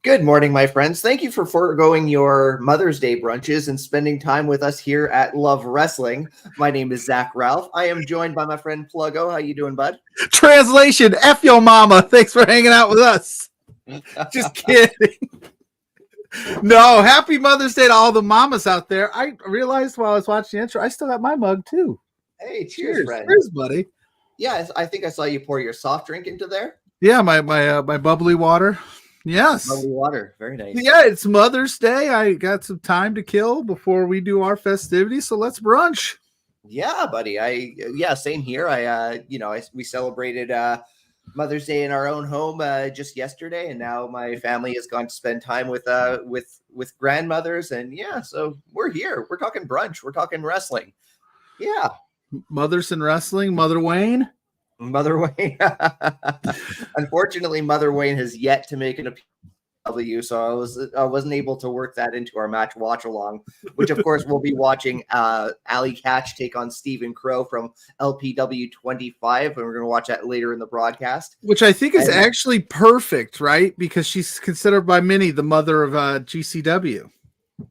Good morning, my friends. Thank you for foregoing your Mother's Day brunches and spending time with us here at Love Wrestling. My name is Zach Ralph. I am joined by my friend Pluggo. How you doing, bud? Translation, F your mama. Thanks for hanging out with us. Just kidding. No, happy Mother's Day to all the mamas out there. I realized while I was watching the intro, I still got my mug too. Hey, cheers, friend. Cheers, buddy. Yeah, I think I saw you pour your soft drink into there. Yeah, my bubbly water. Yes. Bubbly water. Very nice. Yeah, it's Mother's Day. I got some time to kill before we do our festivities, so let's brunch. Yeah, buddy. Same here. We celebrated Mother's Day in our own home just yesterday, and now my family has gone to spend time with grandmothers, and yeah, so we're here. We're talking brunch. We're talking wrestling. Yeah. Mothers in wrestling, Mother Wayne. Mother Wayne. Unfortunately, Mother Wayne has yet to make an appearance, so I wasn't able to work that into our match watch along, which of course we'll be watching ALLIE KATCH take on Stephen Crowe from LPW 25, and we're going to watch that later in the broadcast. Which I think is actually perfect, right? Because she's considered by many the mother of GCW.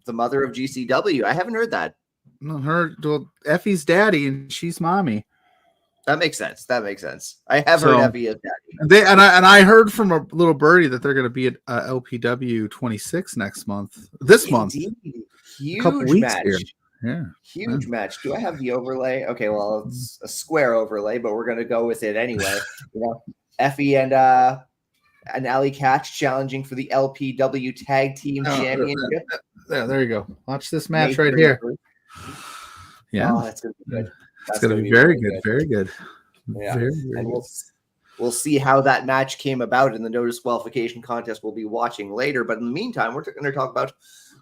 The mother of GCW. I haven't heard that. No, Effie's daddy and she's mommy. That makes sense. I have heard Effie as daddy. I heard from a little birdie that they're going to be at LPW 26 next month. This month. Huge a couple weeks match. Here. Yeah. Huge match. Do I have the overlay? Okay, well, it's a square overlay, but we're going to go with it anyway. You know, Effie and ALLIE KATCH challenging for the LPW Tag Team Championship. There you go. Watch this match May right here. 31st. Yeah. Oh, that's going to be good. It's going to be very good. Very good. Yeah. Very, very And good. we'll see how that match came about in the no disqualification contest we'll be watching later. But in the meantime, we're going to talk about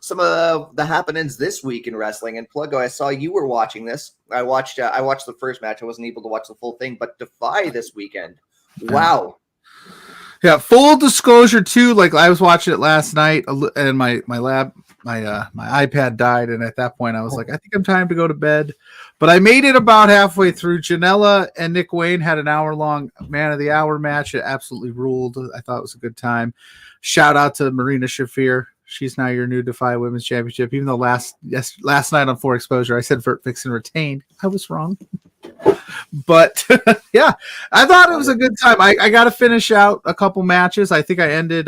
some of the happenings this week in wrestling. And Pluggo, I saw you were watching this. I watched the first match. I wasn't able to watch the full thing, but Defy this weekend. Wow. Yeah, full disclosure too. Like I was watching it last night, and my iPad died, and at that point I was like, I think I'm time to go to bed. But I made it about halfway through. Janela and Nick Wayne had an hour-long Man of the Hour match. It absolutely ruled. I thought it was a good time. Shout out to Marina Shafir. She's now your new Defy Women's Championship. Even though last night on 4 Exposure I said Vert Vixen retained, I was wrong. But yeah, I thought it was a good time. I got to finish out a couple matches. I think I ended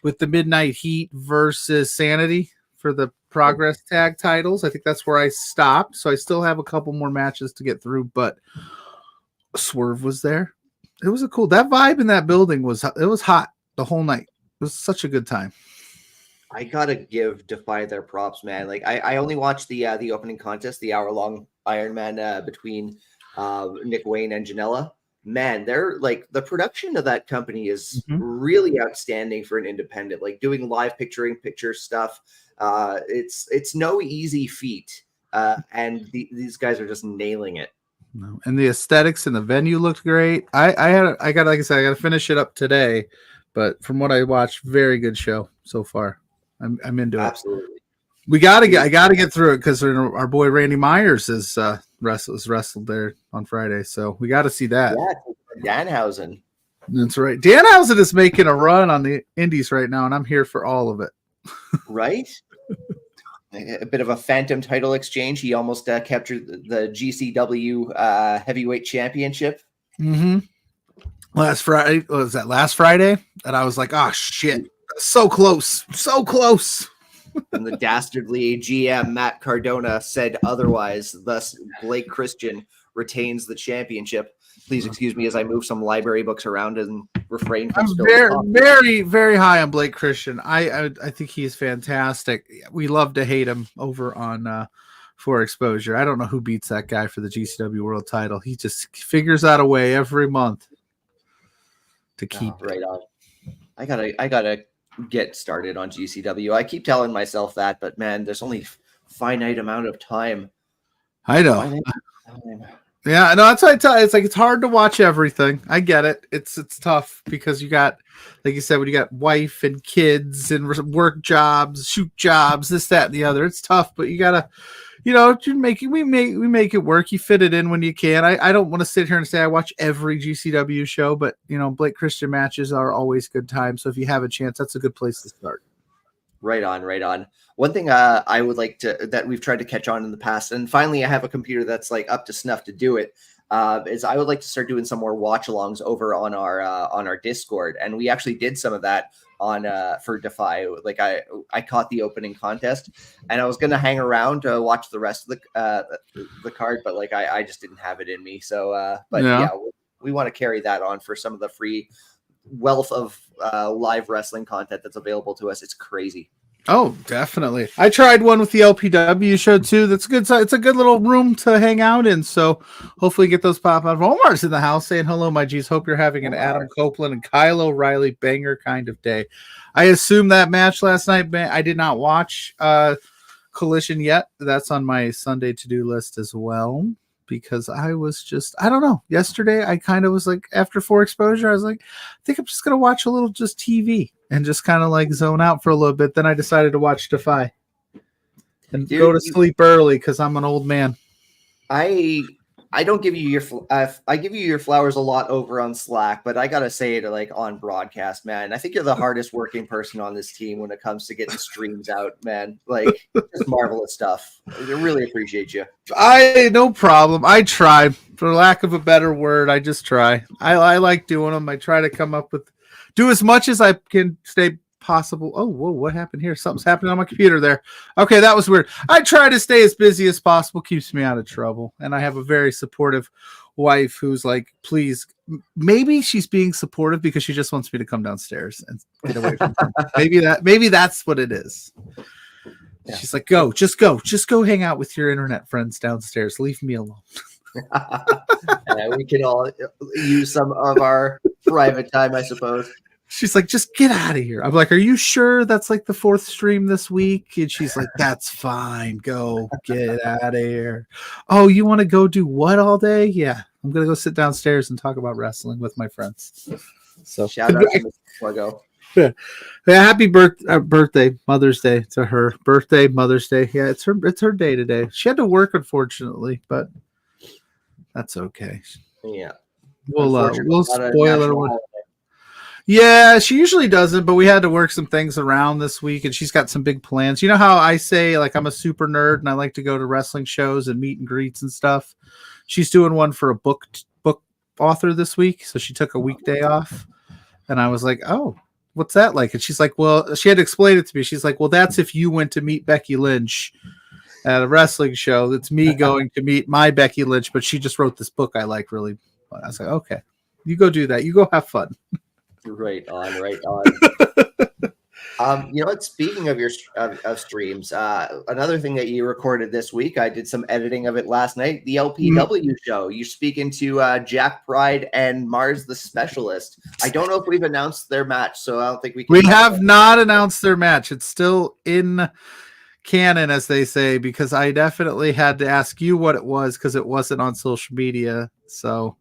with the Midnight Heat versus Sanity for the Progress Tag titles. I think that's where I stopped. So I still have a couple more matches to get through, but Swerve was there. It was that vibe in that building was hot the whole night. It was such a good time. I gotta give Defy their props, man. Like I only watched the opening contest, the hour-long Iron Man between Nick Wayne and Janela. Man, they're like the production of that company is really outstanding for an independent. Like doing live picture stuff. It's no easy feat, and these guys are just nailing it. No. And the aesthetics in the venue looked great. I got like I said, I got to finish it up today, but from what I watched, very good show so far. I'm into it. Absolutely. I gotta get through it because our boy Randy Myers is wrestled there on Friday, so we got to see that. Yeah, Danhausen. That's right. Danhausen is making a run on the Indies right now, and I'm here for all of it. Right. A bit of a phantom title exchange. He almost captured the GCW heavyweight championship. Last Friday, was that last Friday? And I was like, oh shit, so close. And the dastardly GM Matt Cardona said otherwise. Thus, Blake Christian retains the championship. Please excuse me as I move some library books around and refrain from spilling. Very, very high on Blake Christian. I think he's fantastic. We love to hate him over on 4 Exposure. I don't know who beats that guy for the GCW World Title. He just figures out a way every month to keep right on. I gotta get started on GCW. I keep telling myself that, but man, there's only finite amount of time. I know. Yeah, no, that's what I tell you. It's like it's hard to watch everything. I get it. It's tough because you got, like you said, when you got wife and kids and work jobs, shoot jobs, this, that, and the other. It's tough, but you gotta, we make it work. You fit it in when you can. I don't want to sit here and say I watch every GCW show, but Blake Christian matches are always good times. So if you have a chance, that's a good place to start. Right on. One thing I would like that we've tried to catch on in the past, and finally I have a computer that's like up to snuff to do it, is I would like to start doing some more watch-alongs over on our Discord, and we actually did some of that on for Defy. Like I caught the opening contest, and I was gonna hang around to watch the rest of the card, but like I just didn't have it in me. So, we want to carry that on for some of the free wealth of live wrestling content that's available to us. It's crazy. Oh, definitely. I tried one with the LPW show too. That's good. It's a good little room to hang out in. So hopefully get those pop out. Omar's in the house saying hello, my G's. Hope you're having an Adam Copeland and Kyle O'Reilly banger kind of day. I assume that match last night, I did not watch Collision yet. That's on my Sunday to-do list as well. Because I was just, I don't know. Yesterday, I kind of was like, after 4 Exposure, I was like, I think I'm just going to watch a little just TV and just kind of like zone out for a little bit. Then I decided to watch Defy and go to sleep early because I'm an old man. I don't give you I give you your flowers a lot over on Slack, but I gotta say it like on broadcast, man. I think you're the hardest working person on this team when it comes to getting streams out, man. Like just marvelous stuff. I really appreciate you. No problem. I try, for lack of a better word. I just try. I like doing them. I try to come up with, do as much as I can stay possible. Oh, whoa, what happened here? Something's happening on my computer there. Okay, that was weird. I try to stay as busy as possible, keeps me out of trouble. And I have a very supportive wife who's like, please, maybe she's being supportive because she just wants me to come downstairs and get away from her. Maybe that's what it is. Yeah. She's like, just go hang out with your internet friends downstairs. Leave me alone. We can all use some of our private time, I suppose. She's like, just get out of here. I'm like, are you sure that's like the 4th stream this week? And she's like, that's fine. Go get out of here. Oh, you want to go do what all day? Yeah, I'm going to go sit downstairs and talk about wrestling with my friends. So shout out to Mr. Pluggo. Yeah, happy birthday, Mother's Day to her. Birthday, Mother's Day. Yeah, it's her day today. She had to work, unfortunately, but that's okay. Yeah. We'll spoil her. Yeah, she usually doesn't, but we had to work some things around this week, and she's got some big plans. You know how I say, like, I'm a super nerd, and I like to go to wrestling shows and meet and greets and stuff? She's doing one for a book author this week, so she took a weekday off, and I was like, oh, what's that like? And she's like, well, she had to explain it to me. She's like, well, that's if you went to meet Becky Lynch at a wrestling show. That's me going to meet my Becky Lynch, but she just wrote this book I like really. I was like, okay, you go do that. You go have fun. Right on. You know what? Speaking of your streams, another thing that you recorded this week, I did some editing of it last night. The LPW show. You're speaking to Jack Pride and Mars the Specialist. I don't know if we've announced their match, so I don't think we can. We have not announced their match. It's still in canon, as they say, because I definitely had to ask you what it was because it wasn't on social media. So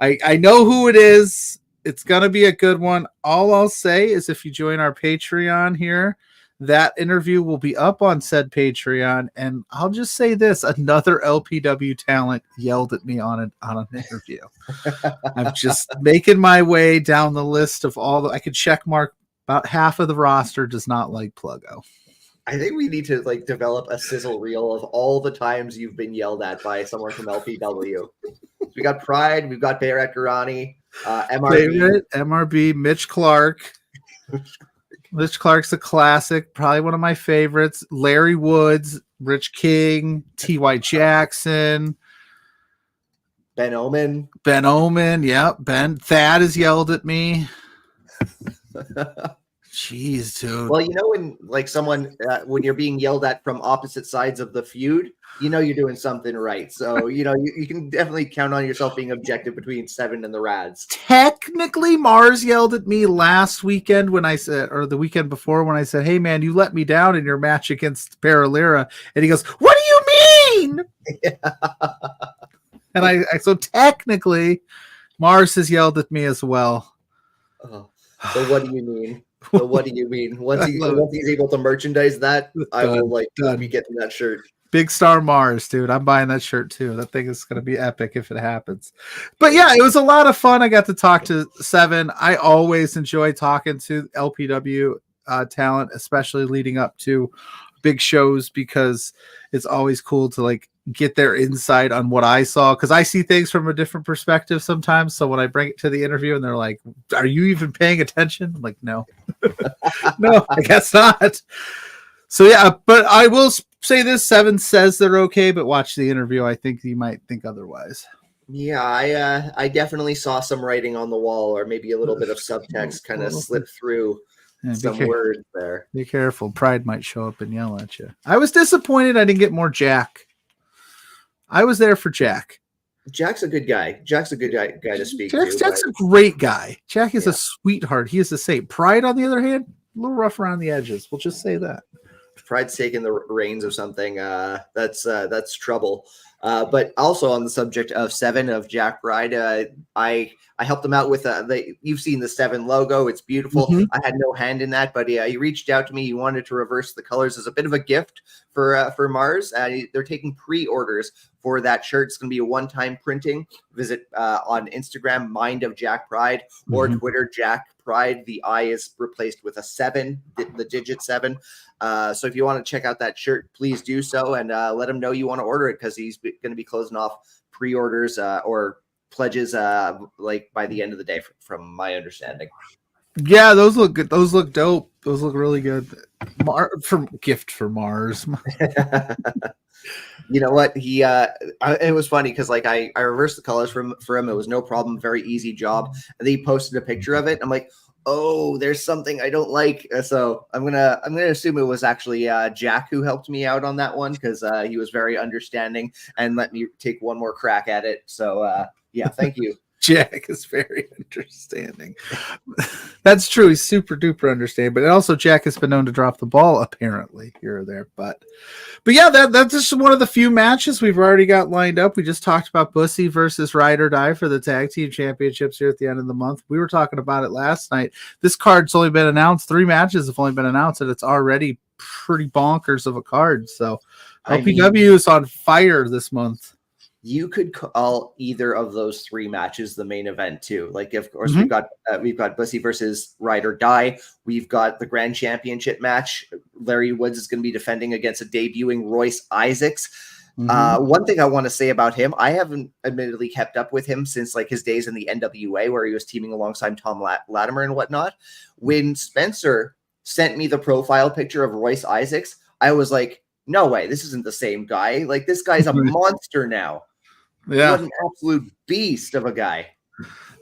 I know who it is. It's going to be a good one. All I'll say is if you join our Patreon here, that interview will be up on said Patreon. And I'll just say this, another LPW talent yelled at me on an interview. I'm just making my way down the list of I could check mark about half of the roster does not like Pluggo. I think we need to develop a sizzle reel of all the times you've been yelled at by someone from LPW. We got Pride, we've got Bear Ekarani, MRB. Favorite, MRB, Mitch Clark. Mitch Clark's a classic, probably one of my favorites. Larry Woods, Rich King, T.Y. Jackson. Ben Omen. Yeah. Thad has yelled at me. Jeez, dude. Well, you know when someone when you're being yelled at from opposite sides of the feud, you know you're doing something right. So you can definitely count on yourself being objective between Seven and the Rads. Technically, Mars yelled at me last weekend when I said, or the weekend before when I said, "Hey man, you let me down in your match against Paralera," and he goes, "What do you mean?" Yeah. And so technically, Mars has yelled at me as well. Oh, so what do you mean? So what do you mean? Once he's able to merchandise that, I will be getting that shirt. Big Star Mars, dude. I'm buying that shirt too. That thing is going to be epic if it happens. But yeah, it was a lot of fun. I got to talk to Seven. I always enjoy talking to LPW talent, especially leading up to big shows, because it's always cool to get their insight on what I saw, because I see things from a different perspective sometimes. So when I bring it to the interview and they're like, "Are you even paying attention?" I'm like, "No." No, I guess not. So yeah, but I will say this, Seven says they're okay, but watch the interview. I think you might think otherwise. Yeah, I definitely saw some writing on the wall, or maybe a little bit of subtext kind of slip through some words there. Be careful. Pride might show up and yell at you. I was disappointed I didn't get more Jack. I was there for Jack. Jack's a good guy. Jack's a good guy to speak to. Jack's a great guy. Jack is a sweetheart. He is the same. Pride, on the other hand, a little rough around the edges. We'll just say that. Pride's taking the reins of something. That's trouble. But also on the subject of Seven, of Jack Pride, I helped him out with you've seen the Seven logo. It's beautiful. Mm-hmm. I had no hand in that, but he reached out to me. He wanted to reverse the colors as a bit of a gift for Mars. They're taking pre-orders for that shirt. It's going to be a one-time printing. Visit on Instagram, Mind of Jack Pride, or Twitter, Jack Pride. The I is replaced with a 7, the digit 7. So if you want to check out that shirt, please do so, and let him know you want to order it, because he's going to be closing off pre-orders or pledges by the end of the day, from my understanding. Yeah, those look good. Those look dope. Those look really good. From gift for Mars. You know what? It was funny because like I reversed the colors for him. It was no problem, very easy job. And then he posted a picture of it. I'm like, oh, there's something I don't like. So I'm gonna assume it was actually Jack who helped me out on that one because he was very understanding and let me take one more crack at it. So yeah, thank you. Jack is very understanding. That's true. He's super duper understanding. But also, Jack has been known to drop the ball apparently here or there. But yeah, that's just one of the few matches we've already got lined up. We just talked about Bussy versus Ride or Die for the tag team championships here at the end of the month. We were talking about it last night. This card's only been announced. 3 matches have only been announced, and it's already pretty bonkers of a card. So LPW is on fire this month. You could call either of those 3 matches the main event too. Like, of course, we've got Bussy versus Ride or Die. We've got the Grand Championship match. Larry Woods is going to be defending against a debuting Royce Isaacs. One thing I want to say about him, I haven't admittedly kept up with him since like his days in the NWA where he was teaming alongside Tom Latimer and whatnot. When Spencer sent me the profile picture of Royce Isaacs, I was like, no way, this isn't the same guy. Like, this guy's a monster now. Yeah. What an absolute beast of a guy.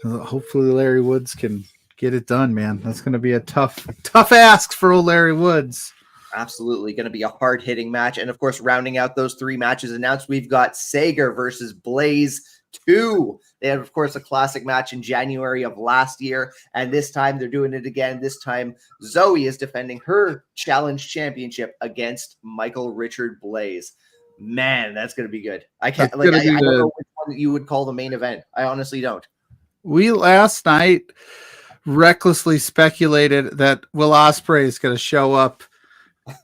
Hopefully Larry Woods can get it done, man. That's going to be a tough ask for old Larry Woods. Absolutely going to be a hard-hitting match. And, of course, rounding out those 3 matches announced, we've got Sager versus Blaze 2. They had, of course, a classic match in January of last year, and this time they're doing it again. This time Zoe is defending her challenge championship against Michael Richard Blaze. Man, that's going to be good. I can't like I don't know which one you would call the main event. I honestly don't. We last night recklessly speculated that Will Ospreay is going to show up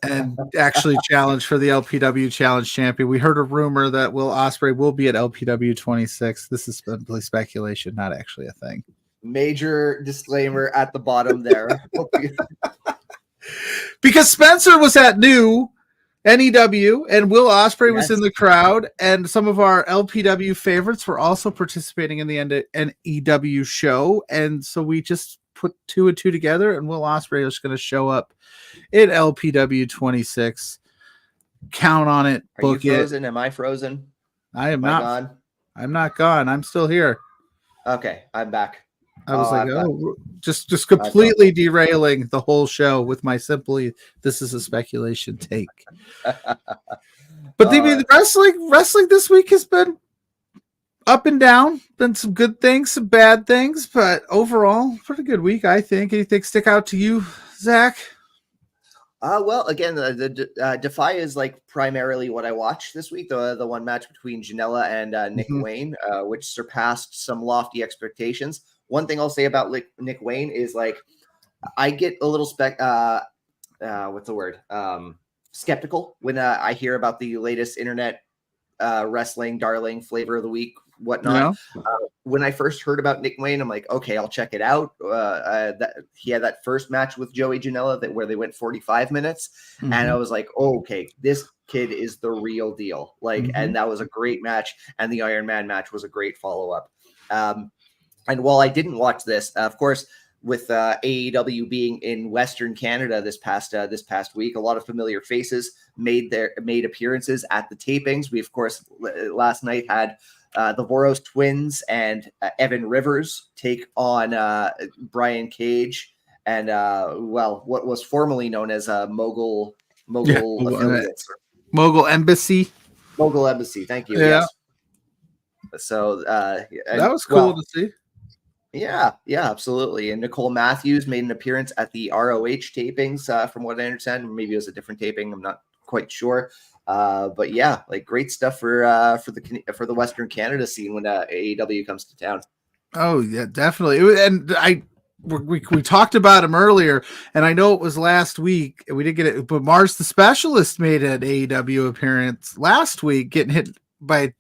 and actually challenge for the LPW Challenge Champion. We heard a rumor that Will Ospreay will be at LPW 26. This is simply speculation, not actually a thing. Major disclaimer at the bottom there. Because Spencer was at New NEW and Will Ospreay was in the crowd, and some of our LPW favorites were also participating in the NEW show, and so we just put 2 and 2 together, and Will Ospreay is going to show up in LPW 26. Count on it. Are you frozen? Am I frozen? I am not gone. I'm not gone. I'm still here. Okay, I'm back. I was just completely derailing the whole show with my this is a speculation take. But the wrestling this week has been up and down. Been some good things, some bad things, but overall, pretty good week, I think. Anything stick out to you, Zach? Well, again, the Defy is like primarily what I watched this week. The one match between Janela and Nick Wayne, which surpassed some lofty expectations. One thing I'll say about Nick Wayne is like I get a little skeptical when I hear about the latest internet wrestling darling flavor of the week, whatnot. Yeah. When I first heard about Nick Wayne, I'm like, okay, I'll check it out. He had that first match with Joey Janela where they went 45 minutes. And I was like, oh, okay, this kid is the real deal. Like, and that was a great match. And the Iron Man match was a great follow-up. And while I didn't watch this, of course, with AEW being in Western Canada this past week, a lot of familiar faces made appearances at the tapings. We, of course, last night had the Voros twins and Evan Rivers take on Brian Cage and what was formerly known as Mogul affiliates. Mogul Embassy. Mogul Embassy. Thank you. Yeah. Yes. So that was cool to see. Yeah, absolutely. And Nicole Matthews made an appearance at the ROH tapings, from what I understand. Maybe it was a different taping. I'm not quite sure. But yeah, like great stuff for the Western Canada scene when AEW comes to town. Oh yeah, definitely. And we talked about him earlier, and I know it was last week, and we didn't get it. But Mars the Specialist made an AEW appearance last week, getting hit by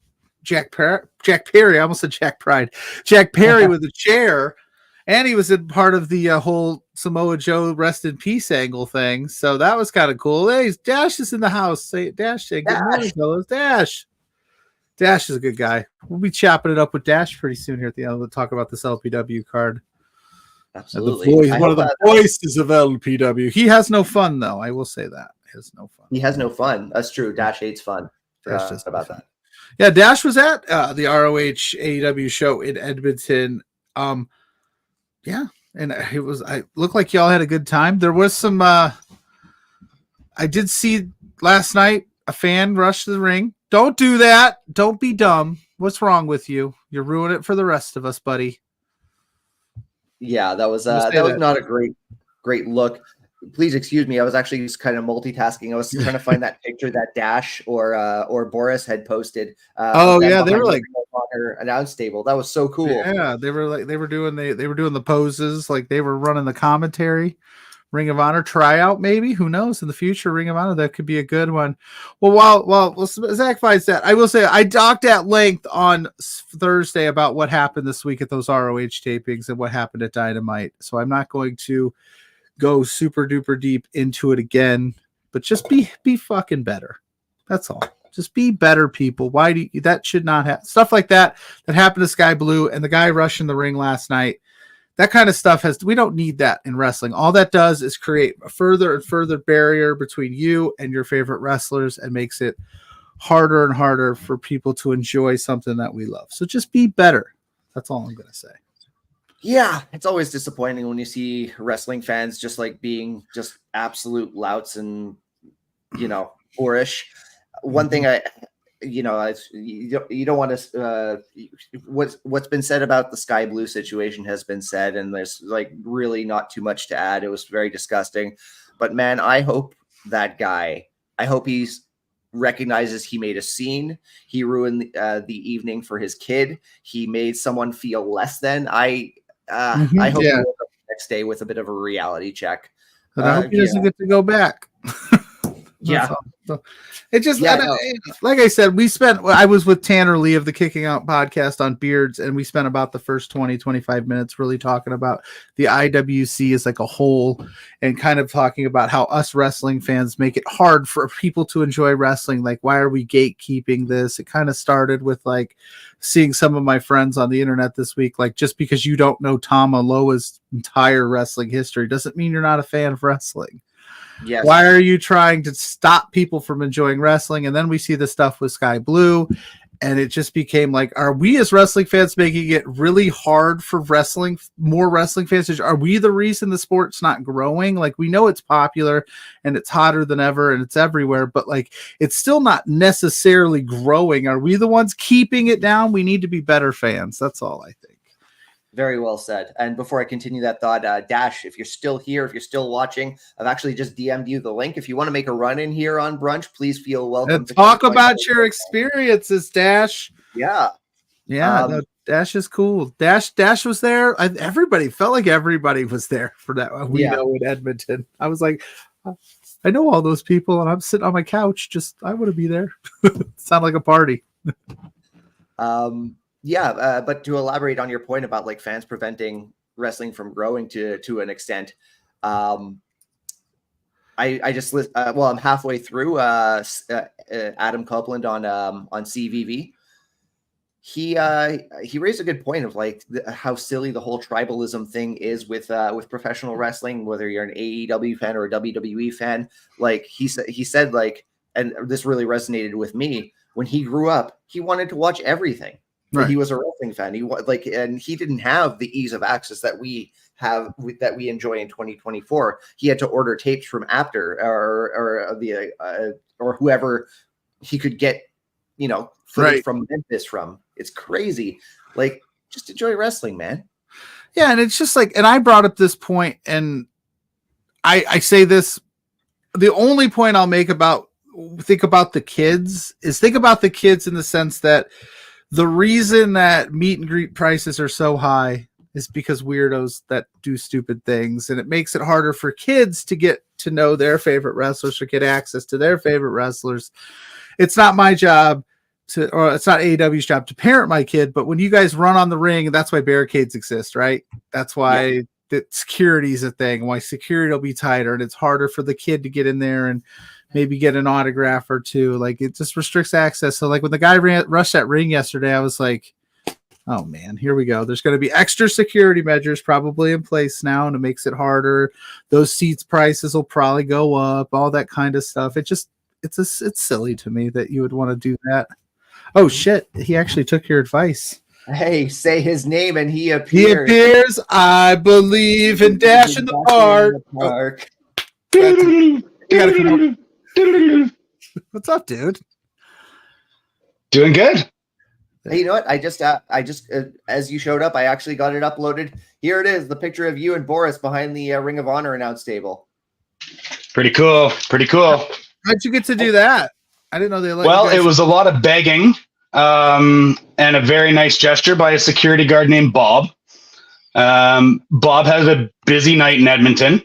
Jack Perry. I almost said Jack Pride. Jack Perry with a chair, and he was in part of the whole Samoa Joe rest in peace angle thing. So that was kind of cool. Hey, Dash is in the house. Say Dash. Say good morning, fellas. Dash is a good guy. We'll be chopping it up with Dash pretty soon here at the end. We'll talk about this LPW card. Absolutely. One of the voices of LPW. He has no fun, though. I will say that. He has no fun. He has no fun. That's true. Dash hates fun. Forgot about that. Yeah, Dash was at the ROH AEW show in Edmonton. Yeah, and I looked like y'all had a good time. There was some I did see last night a fan rush to the ring. Don't do that. Don't be dumb. What's wrong with you? You're ruining it for the rest of us, buddy. Yeah, that was not a great look. Please excuse me. I was actually just kind of multitasking. I was trying to find that picture that Dash or Boris had posted. They were like on her announce table. That was so cool. Yeah, they were doing the poses, like they were running the commentary. Ring of Honor tryout, maybe. Who knows? In the future, Ring of Honor, that could be a good one. Well, while Zach finds that, I will say I talked at length on Thursday about what happened this week at those ROH tapings and what happened at Dynamite. So I'm not going to go super duper deep into it again, but just be fucking better. That's all. Just be better, people. Why do you, that should not have stuff like that happened to Sky Blue and the guy rushing the ring last night. That kind of stuff we don't need that in wrestling. All that does is create a further and further barrier between you and your favorite wrestlers and makes it harder and harder for people to enjoy something that we love. So just be better. That's all I'm going to say. Yeah, it's always disappointing when you see wrestling fans just like being just absolute louts and, boorish. One thing you don't want to. What's been said about the Sky Blue situation has been said, and there's like really not too much to add. It was very disgusting, but man, I hope that guy. I hope he's recognizes he made a scene. He ruined the evening for his kid. He made someone feel less than. I hope he woke up the next day with a bit of a reality check. But I hope he doesn't get to go back. Yeah. So it just, like I said, I was with Tanner Lee of the Kicking Out podcast on Beards, and we spent about the first 20-25 minutes really talking about the IWC as like a whole and kind of talking about how us wrestling fans make it hard for people to enjoy wrestling. Like, why are we gatekeeping this? It kind of started with like seeing some of my friends on the internet this week, like, just because you don't know Tama Loa's entire wrestling history doesn't mean you're not a fan of wrestling. Yes. Why are you trying to stop people from enjoying wrestling? And then we see the stuff with Sky Blue, and it just became like, are we as wrestling fans making it really hard for more wrestling fans? Are we the reason the sport's not growing? Like, we know it's popular and it's hotter than ever and it's everywhere, but like, it's still not necessarily growing. Are we the ones keeping it down? We need to be better fans. That's all I think. Very well said. And before I continue that thought, Dash, if you're still here, if you're still watching, I've actually just DM'd you the link. If you want to make a run in here on Brunch, please feel welcome. And talk about your experiences, Dash. Yeah. Yeah. Dash is cool. Dash was there. Everybody felt like everybody was there for that. We know in Edmonton. I was like, I know all those people, and I'm sitting on my couch. I want to be there. Sound like a party. But to elaborate on your point about like fans preventing wrestling from growing to an extent, I'm halfway through Adam Copeland on CVV. He raised a good point of like how silly the whole tribalism thing is with professional wrestling, whether you're an AEW fan or a WWE fan. Like he said like, and this really resonated with me. When he grew up, he wanted to watch everything. Right. He was a wrestling fan. And he didn't have the ease of access that we have, that we enjoy in 2024. He had to order tapes from Apter or whoever he could get, footage from Memphis from. It's crazy. Like, just enjoy wrestling, man. Yeah, and it's just like, and I brought up this point, and I say this. The only point I'll make think about the kids in the sense that the reason that meet and greet prices are so high is because weirdos that do stupid things, and it makes it harder for kids to get to know their favorite wrestlers or get access to their favorite wrestlers. It's not my job or it's not AEW's job to parent my kid, but when you guys run on the ring, and that's why barricades exist, right? That's why the security is a thing, why security will be tighter, and it's harder for the kid to get in there and maybe get an autograph or two. Like, it just restricts access. So like when the guy rushed that ring yesterday, I was like, Oh man, here we go. There's going to be extra security measures probably in place now, and it makes it harder. Those seats prices will probably go up, all that kind of stuff. It's silly to me that you would want to do that. Oh shit, he actually took your advice. Hey, say his name and he appears. He appears. I believe in Dash in the Park. You gotta come up. What's up, dude? Doing good. Hey, you know what? I just as you showed up, I actually got it uploaded. Here it is, the picture of you and Boris behind the Ring of Honor announce table. Pretty cool. Pretty cool. How'd you get to do that? I didn't know they let Well, you guys... it was a lot of begging, and a very nice gesture by a security guard named Bob. Bob has a busy night in Edmonton.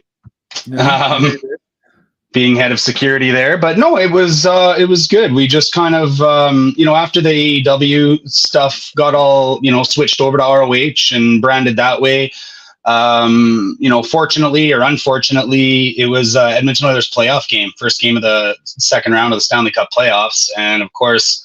Being head of security there, but no, it was good. We just kind of, after the AEW stuff got all, switched over to ROH and branded that way. Fortunately or unfortunately, it was Edmonton Oilers playoff game, first game of the second round of the Stanley Cup playoffs. And of course,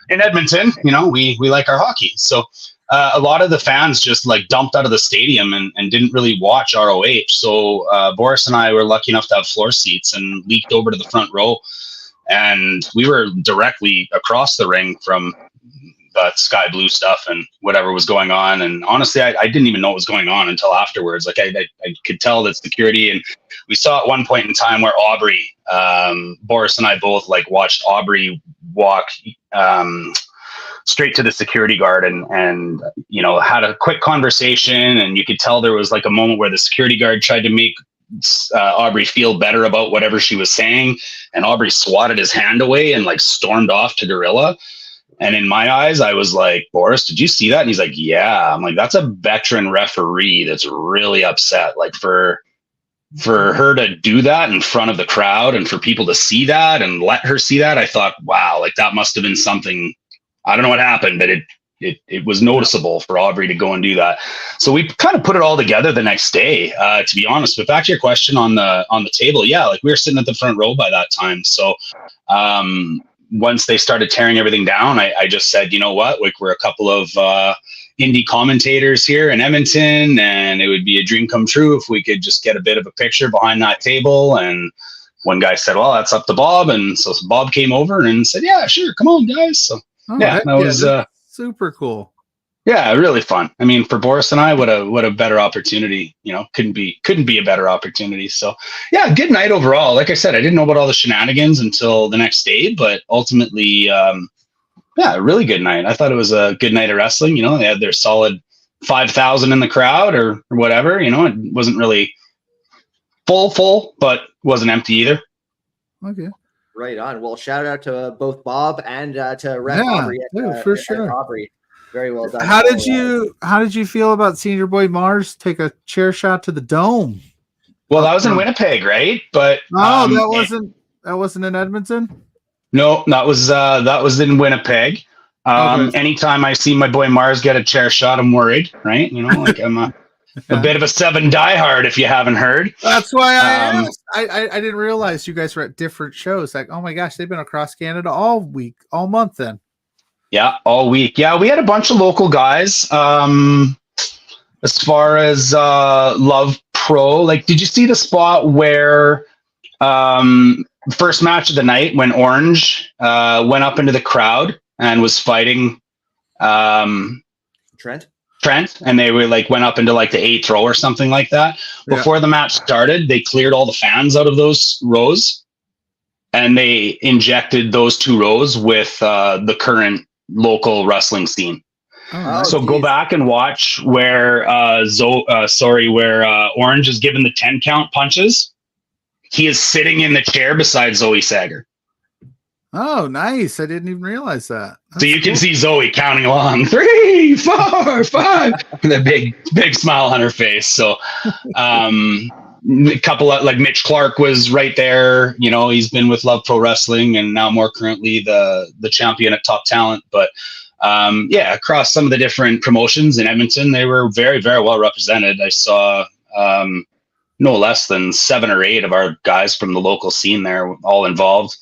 in Edmonton, we like our hockey. So a lot of the fans just like dumped out of the stadium and didn't really watch ROH. So Boris and I were lucky enough to have floor seats and leaked over to the front row. And we were directly across the ring from that sky blue stuff and whatever was going on. And honestly, I didn't even know what was going on until afterwards. Like I could tell that security, and we saw at one point in time where Aubrey, Boris and I both like watched Aubrey walk straight to the security guard and had a quick conversation, and you could tell there was like a moment where the security guard tried to make Aubrey feel better about whatever she was saying, and Aubrey swatted his hand away and like stormed off to Gorilla. And in my eyes, I was like, Boris, did you see that? And he's like, yeah. I'm like, that's a veteran referee that's really upset. Like for her to do that in front of the crowd and for people to see that and let her see that, I thought, wow, like that must have been something. I don't know what happened, but it was noticeable for Aubrey to go and do that. So we kind of put it all together the next day, to be honest. But back to your question on the table, yeah, like we were sitting at the front row by that time. So once they started tearing everything down, I just said, you know what, like we're a couple of indie commentators here in Edmonton, and it would be a dream come true if we could just get a bit of a picture behind that table. And one guy said, well, that's up to Bob. And so Bob came over and said, yeah, sure, come on, guys. So that was super cool. Yeah, really fun. I mean, for Boris and I, what a better opportunity. Couldn't be a better opportunity. So yeah, good night overall. Like I said, I didn't know about all the shenanigans until the next day, but ultimately, really good night. I thought it was a good night of wrestling. They had their solid 5,000 in the crowd or whatever. It wasn't really full, but wasn't empty either. Okay. Right on. Well, shout out to both Bob and to Ref Aubrey. For sure. Aubrey. Very well done. How did you feel about seeing your boy Mars take a chair shot to the dome? Well, that was in Winnipeg, right? But that wasn't in Edmonton. No, that was in Winnipeg. Anytime I see my boy Mars get a chair shot, I'm worried, right? Like I'm a bit of a 7 diehard, if you haven't heard. That's why I asked. I didn't realize you guys were at different shows. Like, oh my gosh, they've been across Canada all month then. Yeah, all week. Yeah, we had a bunch of local guys. As far as Love Pro, like, did you see the spot where first match of the night when Orange went up into the crowd and was fighting Trent, and they were like went up into like the 8th row or something like that. Yeah. Before the match started, they cleared all the fans out of those rows, and they injected those 2 rows with the current local wrestling scene. So go back and watch where Orange is given the 10 count punches. He is sitting in the chair beside Zoe Sager. Oh, nice. I didn't even realize that. So you can see Zoe counting along 3, 4, 5 with a big smile on her face. So a couple of like Mitch Clark was right there. He's been with Love Pro Wrestling and now more currently the champion at Top Talent. But across some of the different promotions in Edmonton, they were very, very well represented. I saw no less than 7 or 8 of our guys from the local scene there, all involved.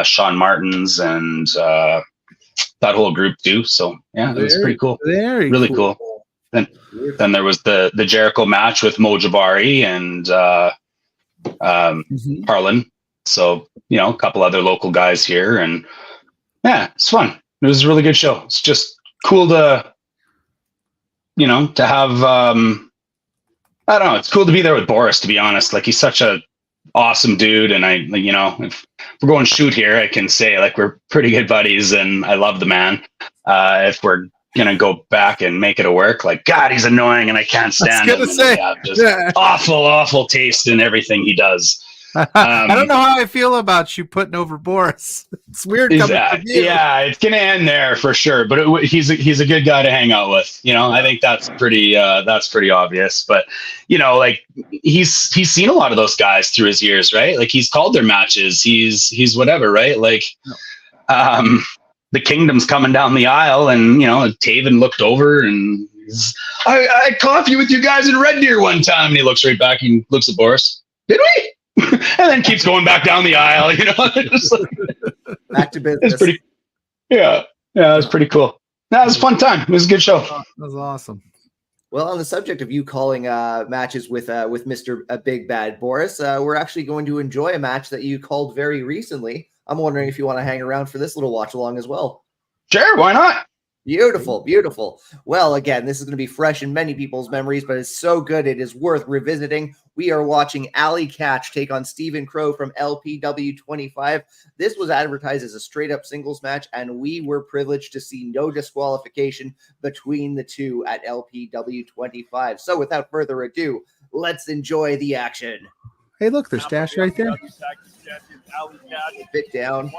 Sean Martins and that whole group too. So yeah, it was pretty cool. Very really cool. Then there was the Jericho match with Mo Jabari and Harlan. So, you know, a couple other local guys here, and yeah, it's fun. It was a really good show. It's just cool to, you know, to have, I don't know, it's cool to be there with Boris, to be honest. Like, he's such a awesome dude. And I, you know, if we're going to shoot here, I can say like we're pretty good buddies and I love the man. If we're going to go back and make it a work, like, God, he's annoying and I can't stand him. Just awful taste in everything he does. I don't know how I feel about you putting over Boris. It's weird coming from you. Yeah, it's gonna end there for sure. But he's a good guy to hang out with. You know, I think that's pretty obvious. But you know, like he's seen a lot of those guys through his years, right? Like he's called their matches. He's whatever, right? Like, the Kingdom's coming down the aisle, and you know, Taven looked over and I had coffee with you guys in Red Deer one time, and he looks right back and looks at Boris. Did we? And then keeps going back down the aisle, you know. Just like, back to business. It's pretty, yeah, it was pretty cool. That was a fun time. It was a good show. That was awesome. Well, on the subject of you calling matches with Mr. Big Bad Boris, we're actually going to enjoy a match that you called very recently. I'm wondering if you want to hang around for this little watch along as well. Sure, why not? Beautiful, beautiful. Well, again, this is going to be fresh in many people's memories, but it's so good it is worth revisiting. We are watching ALLIE KATCH take on Stephen Crowe from LPW 25. This was advertised as a straight-up singles match, and we were privileged to see no disqualification between the two at LPW 25. So without further ado, let's enjoy the action. Hey, look, there's Dash right there. Bit down.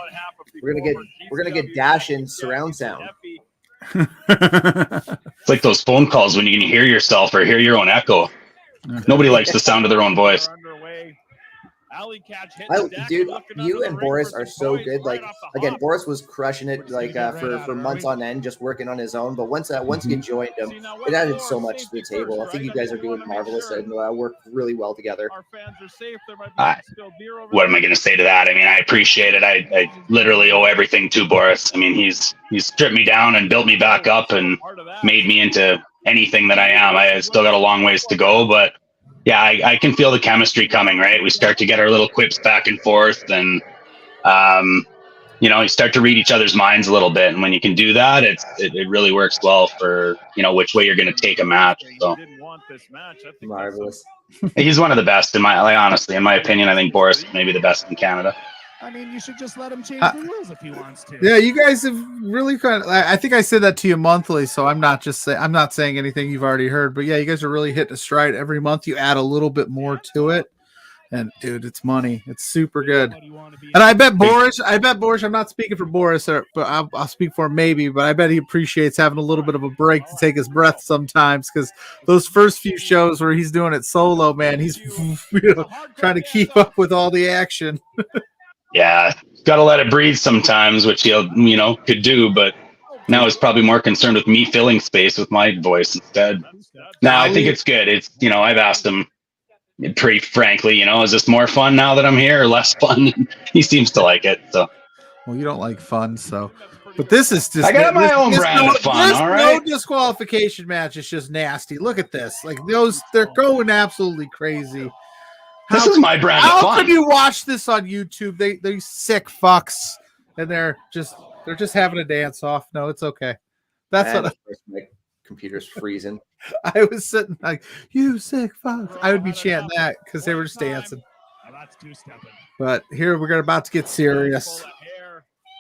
We're gonna get Dash in surround sound. It's like those phone calls when you can hear yourself or hear your own echo. Nobody likes the sound of their own voice. Dude, you and Boris are so good. Like, again, Boris was crushing it like for months on end, just working on his own. But once you joined him, it added so much to the table. I think you guys are doing marvelous and work really well together. What am I going to say to that? I mean, I appreciate it. I literally owe everything to Boris. I mean, he's stripped me down and built me back up and made me into anything that I am. I still got a long ways to go, but yeah, I can feel the chemistry coming, right? We start to get our little quips back and forth, and you know, you start to read each other's minds a little bit. And when you can do that, it really works well for, you know, which way you're going to take a match. So marvelous. He's one of the best in my opinion. I think Boris may be the best in Canada. I mean, you should just let him change the rules if he wants to. Yeah, you guys have really kind of. I think I said that to you monthly, so I'm not saying anything you've already heard. But yeah, you guys are really hitting a stride every month. You add a little bit more to it, and dude, it's money. It's super good. And I bet Boris. I'm not speaking for Boris, but I'll speak for him maybe. But I bet he appreciates having a little bit of a break to take his breath sometimes, because those first few shows where he's doing it solo, man, he's trying to keep up with all the action. Yeah, got to let it breathe sometimes, which he'll, you know, could do. But now he's probably more concerned with me filling space with my voice instead. No, I think it's good. It's, you know, I've asked him pretty frankly, you know, is this more fun now that I'm here or less fun? He seems to like it. So, well, you don't like fun, so. But this is just. I got my own brand of fun. All right. No disqualification match. It's just nasty. Look at this. Like they're going absolutely crazy. This is my brand of fun. How can you watch this on YouTube? They sick fucks, and they're just having a dance off. No, it's okay. That's what my computer's freezing. I was sitting like, you sick fucks. I would be chanting that because they were just dancing. But here we're about to get serious.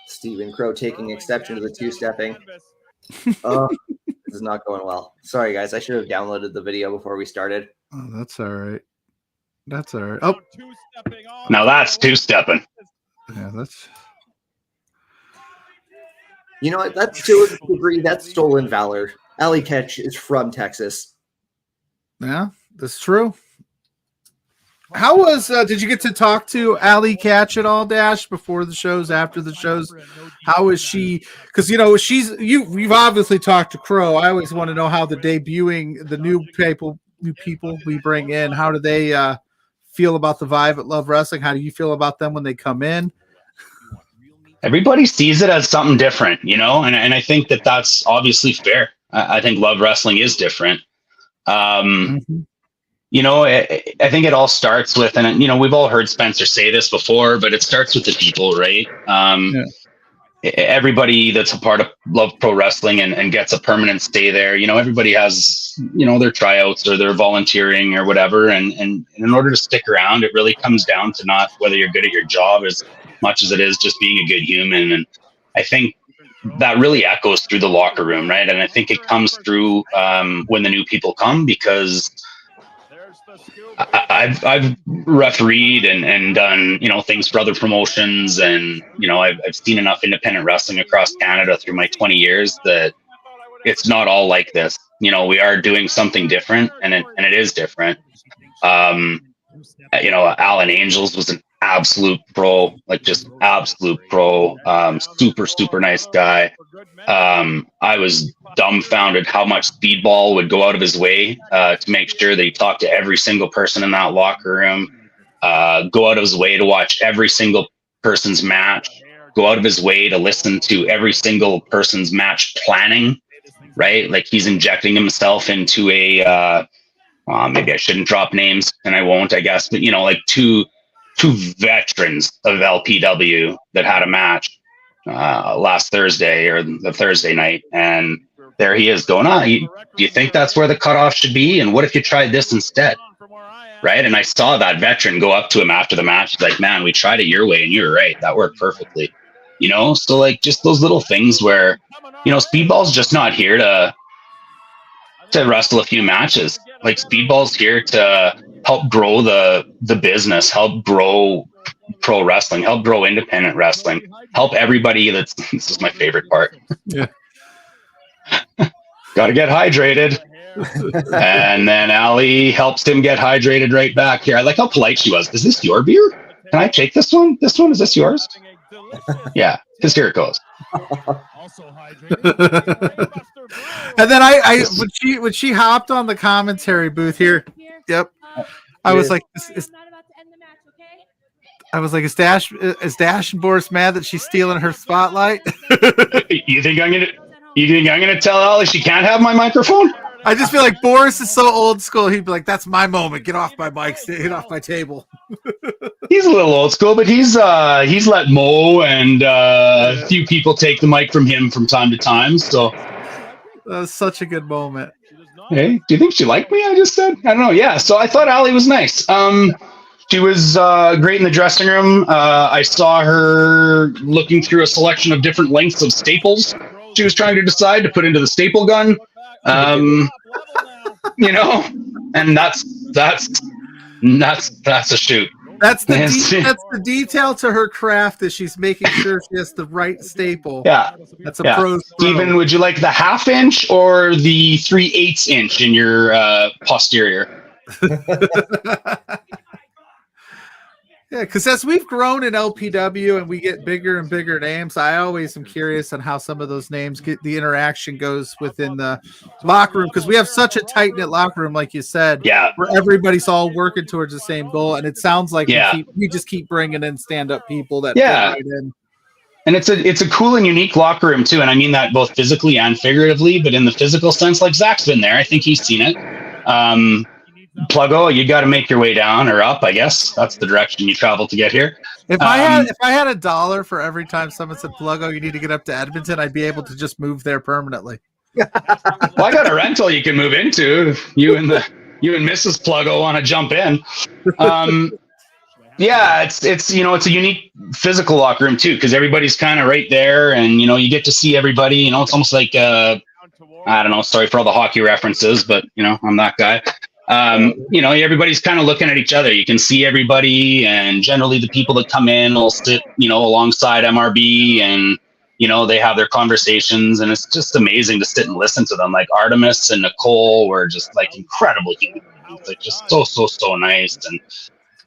Stephen Crowe taking exception to the two-stepping. Oh, this is not going well. Sorry, guys. I should have downloaded the video before we started. Oh, that's all right. That's all right. Oh, now that's two-stepping. Yeah, that's. You know what? That's to a degree. That's stolen valor. ALLIE KATCH is from Texas. Yeah, that's true. How was? Did you get to talk to ALLIE KATCH at all, Dash, before the shows, after the shows? How is she? Because you know you've obviously talked to Crowe. I always want to know how the new people we bring in. How do they feel about the vibe at Love Wrestling? How do you feel about them when they come in? everybody sees it as something different, you know, and I think that that's obviously fair. I think Love Wrestling is different. You know, I think it all starts with, and you know, we've all heard Spencer say this before, but it starts with the people, right? Everybody that's a part of Love Pro Wrestling and gets a permanent stay there, you know, everybody has, you know, their tryouts or their volunteering or whatever. And in order to stick around, it really comes down to not whether you're good at your job as much as it is just being a good human. And I think that really echoes through the locker room, right? And I think it comes through when the new people come, because I've refereed and done, you know, things for other promotions, and you know, I've seen enough independent wrestling across Canada through my 20 years that it's not all like this. You know, we are doing something different, and it is different. You know, Alan Angels was an absolute pro, like just absolute pro, super nice guy. I was dumbfounded how much Speedball would go out of his way to make sure that he talked to every single person in that locker room, go out of his way to watch every single person's match, go out of his way to listen to every single person's match planning, right? Like he's injecting himself into a maybe I shouldn't drop names, and I won't, I guess, but you know, like two veterans of LPW that had a match last Thursday or the Thursday night, and there he is going, do you think that's where the cutoff should be? And what if you tried this instead? Right? And I saw that veteran go up to him after the match, like, man, we tried it your way and you were right. That worked perfectly. You know, so like just those little things where, you know, Speedball's just not here to wrestle a few matches. Like Speedball's here to help grow the business, help grow pro wrestling, help grow independent wrestling, help everybody. This is my favorite part. Yeah. Got to get hydrated. And then Allie helps him get hydrated right back here. I like how polite she was. Is this your beer? Can I take this one? This one, is this yours? Yeah, because here it goes. And then I when she hopped on the commentary booth here, yep, I was like, is Dash and Boris mad that she's stealing her spotlight? You think I'm gonna tell Allie she can't have my microphone? I just feel like Boris is so old school. He'd be like, "That's my moment. Get off my mic. Get off my table." He's a little old school, but he's let Mo and a few people take the mic from him from time to time. So that was such a good moment. Hey, do you think she liked me? I just said, I don't know. Yeah. So I thought Allie was nice. She was great in the dressing room. I saw her looking through a selection of different lengths of staples she was trying to decide to put into the staple gun. You know, and that's a shoot. That's the detail to her craft, is she's making sure she has the right staple. Yeah, that's a pro. Steven, would you like the 1/2 inch or the 3/8 inch in your posterior? Yeah, because as we've grown in LPW and we get bigger and bigger names, I always am curious on how some of those names the interaction goes within the locker room, because we have such a tight knit locker room, like you said, where everybody's all working towards the same goal. And it sounds like we just keep bringing in stand up people that fit right in. And it's a cool and unique locker room too, and I mean that both physically and figuratively. But in the physical sense, like Zach's been there, I think he's seen it. Pluggo, you got to make your way down or up. I guess that's the direction you travel to get here. If I had $1 for every time someone said Pluggo, you need to get up to Edmonton, I'd be able to just move there permanently. Well, I got a rental you can move into. You and Mrs. Pluggo want to jump in. Yeah, it's you know, it's a unique physical locker room too, because everybody's kind of right there, and you know, you get to see everybody. You know, it's almost like I don't know. Sorry for all the hockey references, but you know, I'm that guy. You know, everybody's kind of looking at each other. You can see everybody, and generally the people that come in will sit, you know, alongside MRB, and you know, they have their conversations, and it's just amazing to sit and listen to them. Like Artemis and Nicole were just like incredible human beings, like just so nice, and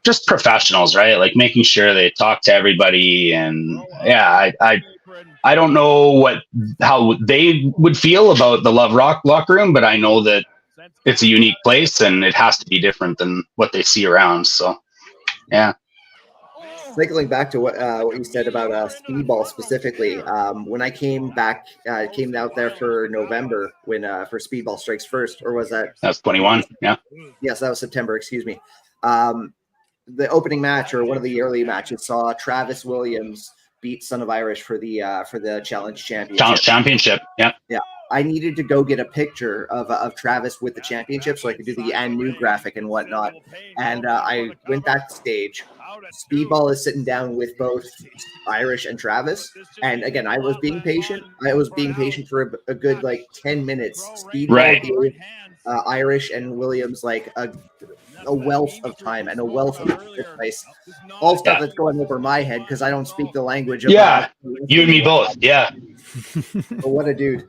just professionals, right? Like making sure they talk to everybody. And yeah, I don't know how they would feel about the Love Rock locker room, but I know that it's a unique place and it has to be different than what they see around. So, yeah. cycling back to what you said about speedball specifically, when I came back, came out there for November when for speedball strikes first, or was that? That's 21. Yeah. Yes, that was September. Excuse me. The opening match or one of the early matches saw Travis Williams beat Son of Irish for the challenge championship. Challenge championship. Yeah. Yeah. I needed to go get a picture of Travis with the championship so I could do the and new graphic and whatnot. And I went backstage. Speedball is sitting down with both Irish and Travis. And again, I was being patient. I was being patient for a good like 10 minutes. Speedball gave Irish and Williams like a wealth of time and a wealth of advice. All stuff that's going over my head because I don't speak the language of you and me both. Yeah. But what a dude.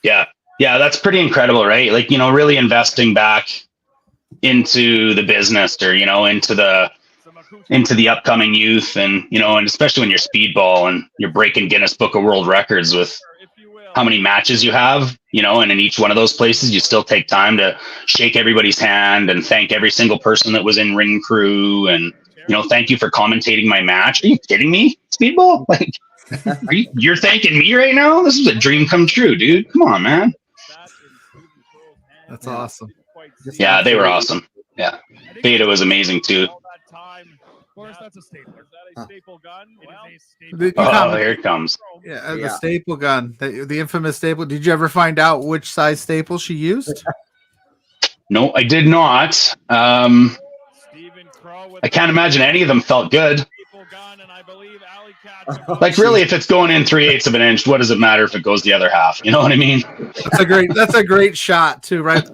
Yeah. That's pretty incredible, right? Like, you know, really investing back into the business or, you know, into the upcoming youth and, you know, and especially when you're speedball and you're breaking Guinness Book of World Records with how many matches you have, you know, and in each one of those places, you still take time to shake everybody's hand and thank every single person that was in ring crew. And, you know, thank you for commentating my match. Are you kidding me? Speedball? Like, you're thanking me right now? This is a dream come true, dude. Come on, man. That's awesome. Yeah, they were awesome. Yeah. Beta was amazing too. Of course, that's a staple. Is that a staple gun? It is a staple. Oh, here it comes. Yeah, the staple gun, the infamous staple. Did you ever find out which size staple she used? No, I did not. I can't imagine any of them felt good. Like, really, if it's going in 3/8 of an inch, what does it matter if it goes the other half? You know what I mean? That's a great shot too, right?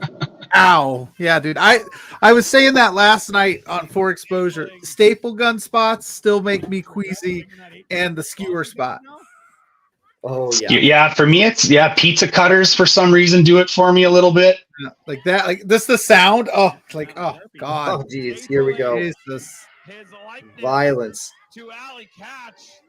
Ow. Yeah, dude. I was saying that last night on For Exposure. Staple gun spots still make me queasy, and the skewer spot. Oh yeah. Yeah, for me it's pizza cutters for some reason do it for me a little bit. Yeah, like that, like this the sound. Oh, like oh god. Oh geez, here we go. Jesus. Violence. To ALLIE KATCH.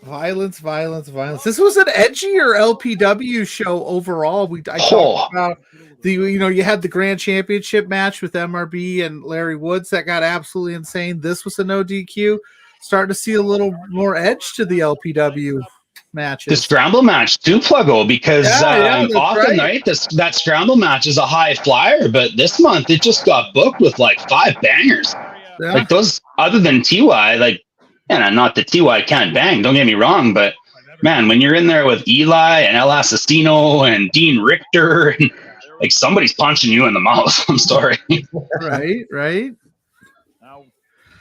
Violence. This was an edgier LPW show overall. I talked about you had the Grand Championship match with MRB and Larry Woods that got absolutely insane. This was a no DQ. Starting to see a little more edge to the LPW matches. The scramble match too, Pluggo, because often that scramble match is a high flyer, but this month it just got booked with like 5 bangers. Yeah. Like those, other than TY, like, and not that TY can't bang, don't get me wrong, but man, when you're in there with Eli and El Assassino and Dean Richter, and like somebody's punching you in the mouth. I'm sorry. Right.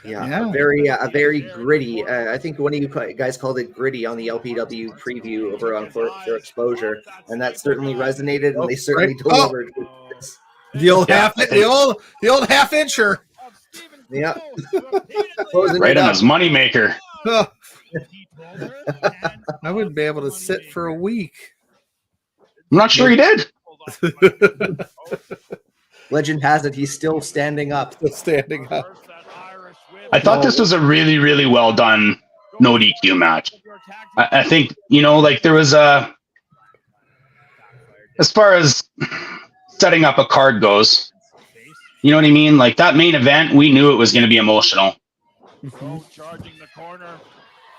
Yeah. A very gritty. I think one of you guys called it gritty on the LPW preview over on For Exposure, and that certainly resonated, and they certainly delivered. The old half incher. Yeah. Right on his moneymaker. I wouldn't be able to sit for a week. I'm not sure he did. Legend has it he's still standing up. I thought this was a really, really well done no DQ match. I think, like there was as far as setting up a card goes, you know what I mean? Like that main event, we knew it was going to be emotional.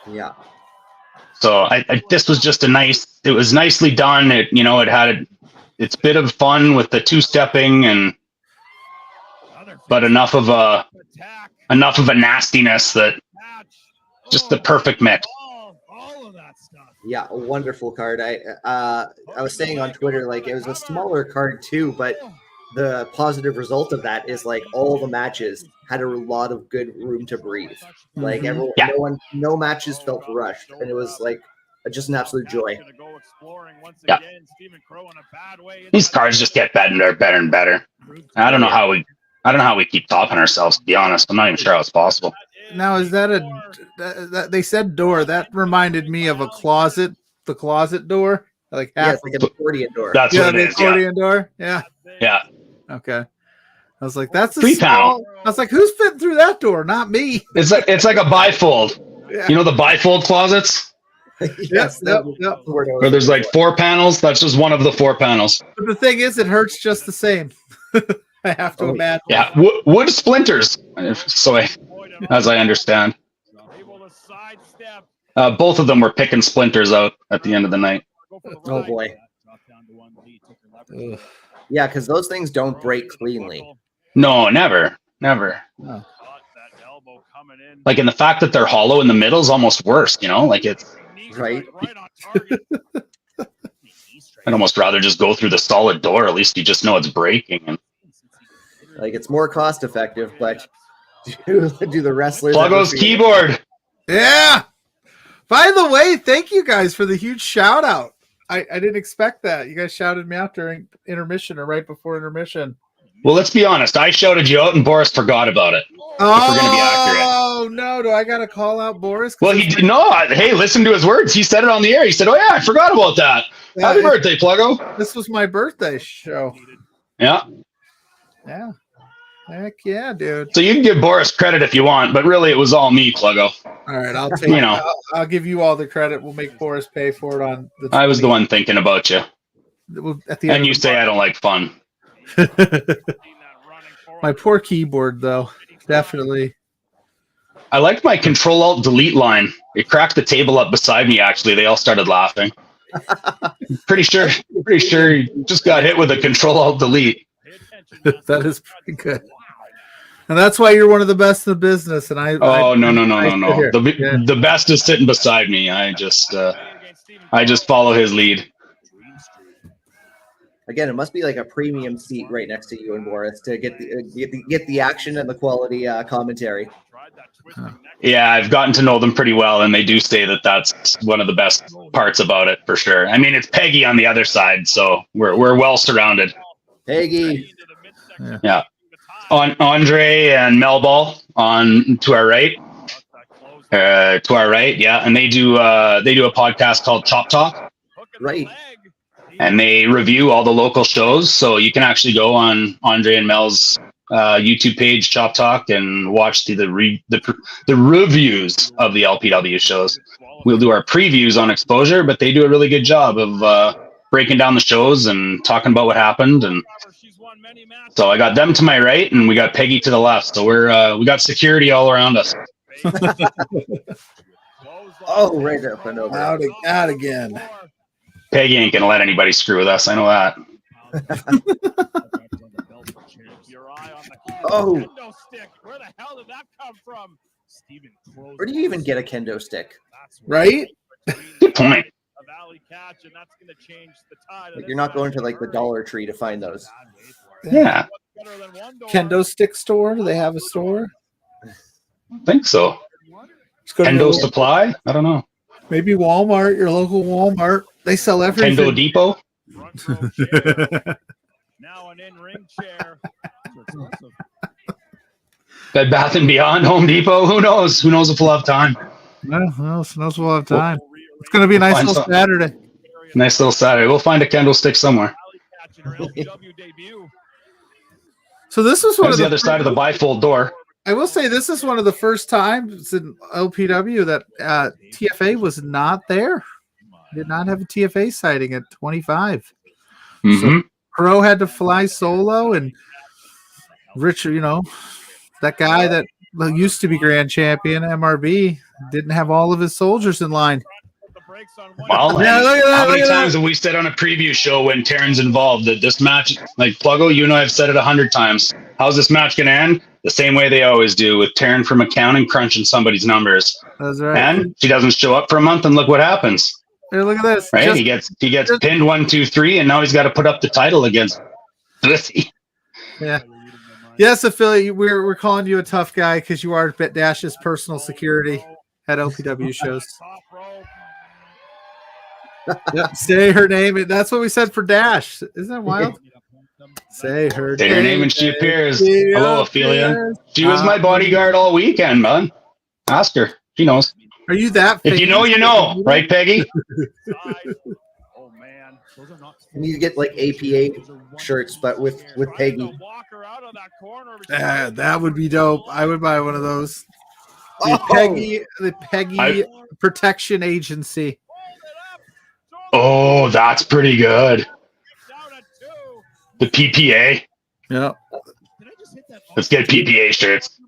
Yeah. So this was just it was nicely done. It had its bit of fun with the 2-stepping but enough of a nastiness that just the perfect mix. Yeah, a wonderful card. I was saying on Twitter, like it was a smaller card too, but the positive result of that is like all the matches had a lot of good room to breathe. Like no matches felt rushed, and it was like just an absolute joy. Yeah. These cards just get better and better. I don't know how we keep topping ourselves, to be honest. I'm not even sure how it's possible. Now, is that they said door? That reminded me of a closet, the closet door. Like an accordion door. That's what it is. Accordion door. Yeah. Yeah. Okay. I was like, that's a 3-panel. I was like, who's fitting through that door? Not me. It's like a bifold. Yeah. You know the bifold closets? Yes. Yep. Where there's like 4 panels. That's just one of the 4 panels. But the thing is, it hurts just the same. I have to imagine. Yeah. Wood splinters. So as I understand. Able to sidestep. Both of them were picking splinters out at the end of the night. Oh boy. Ugh. Yeah, because those things don't break cleanly. No, never. Oh. Like, and the fact that they're hollow in the middle is almost worse, you know? Like, it's... Right. I'd almost rather just go through the solid door. At least you just know it's breaking. And Like, it's more cost effective, but do the wrestlers... Pluggo's keyboard. Yeah. By the way, thank you guys for the huge shout out. I didn't expect that. You guys shouted me out during intermission or right before intermission. Well, let's be honest. I shouted you out and Boris forgot about it. Oh, if we're going to be accurate. Oh, no. Do I got to call out Boris? Well, he did not. Hey, listen to his words. He said it on the air. He said, oh, yeah, I forgot about that. Happy birthday, Pluggo. This was my birthday show. Yeah. Yeah. Heck yeah, dude. So you can give Boris credit if you want, but really it was all me, Pluggo. All right, I'll take. You know. I'll give you all the credit. We'll make Boris pay for it on. I was the one thinking about you. At the end And you say I don't like fun. My poor keyboard, though, definitely. I liked my Control-Alt-Delete line. It cracked the table up beside me. Actually, they all started laughing. Pretty sure you just got hit with a Control-Alt-Delete. That is pretty good. And that's why you're one of the best in the business. And no. The best is sitting beside me. I just follow his lead. Again, it must be like a premium seat right next to you and Boris to get the action and the quality commentary. Yeah, I've gotten to know them pretty well, and they do say that that's one of the best parts about it for sure. I mean, it's Peggy on the other side, so we're well surrounded. Peggy. Yeah. On Andre and Melball on to our right. Yeah, and they do a podcast called Chop Talk. Right. And they review all the local shows, so you can actually go on Andre and Mel's YouTube page, Chop Talk, and watch the reviews of the LPW shows. We'll do our previews on Exposure, but they do a really good job of breaking down the shows and talking about what happened. And so I got them to my right, and we got Peggy to the left. So we got security all around us. Oh, right up and over. Out again. Peggy ain't gonna let anybody screw with us. I know that. Oh. Where the hell did that come from? Where do you even get a kendo stick? Right? Good point. Of ALLIE KATCH, and that's going to change the tide. Like, you're not going to like the Dollar Tree to find those. Yeah. Kendo stick store? Do they have a store? I think so. Kendo Supply? I don't know. Maybe Walmart, your local Walmart. They sell everything. Kendo Depot? Now an in-ring chair. Bed Bath & Beyond, Home Depot? Who knows? Who knows if we'll have time? Well, who knows we'll have time. It's going to be a nice little Saturday. Nice little Saturday. We'll find a kendo stick somewhere. So this is one There's of the other side of the bifold door. I will say this is one of the first times in LPW that TFA was not there. Did not have a TFA sighting at 25. Mm-hmm. So Crowe had to fly solo, and Richard, that guy that used to be grand champion, MRB, didn't have all of his soldiers in line. Well, yeah, look at that, how many times have we said on a preview show when Taryn's involved that this match, like Pluggo, you and I have said it 100 times. How's this match going to end? The same way they always do, with Taryn from accounting crunching somebody's numbers. That's right. And she doesn't show up for a month, and look what happens. Hey, look at this. Right? He gets pinned 1, 2, 3, and now he's got to put up the title against Blissy. Yeah. Yes, affiliate, we're calling you a tough guy because you are Dash's personal security at LPW shows. Yep. Say her name. That's what we said for Dash. Isn't that wild? Say her name and she appears. Hello, Ophelia. She was my bodyguard all weekend, man. Ask her. She knows. Are you that If you know, you know. Right, Peggy? Oh, man. You need to get like APA shirts, but with Peggy. That would be dope. I would buy one of those. Oh. The Peggy Protection Agency. Oh, that's pretty good. The PPA. Yeah. Let's get PPA shirts.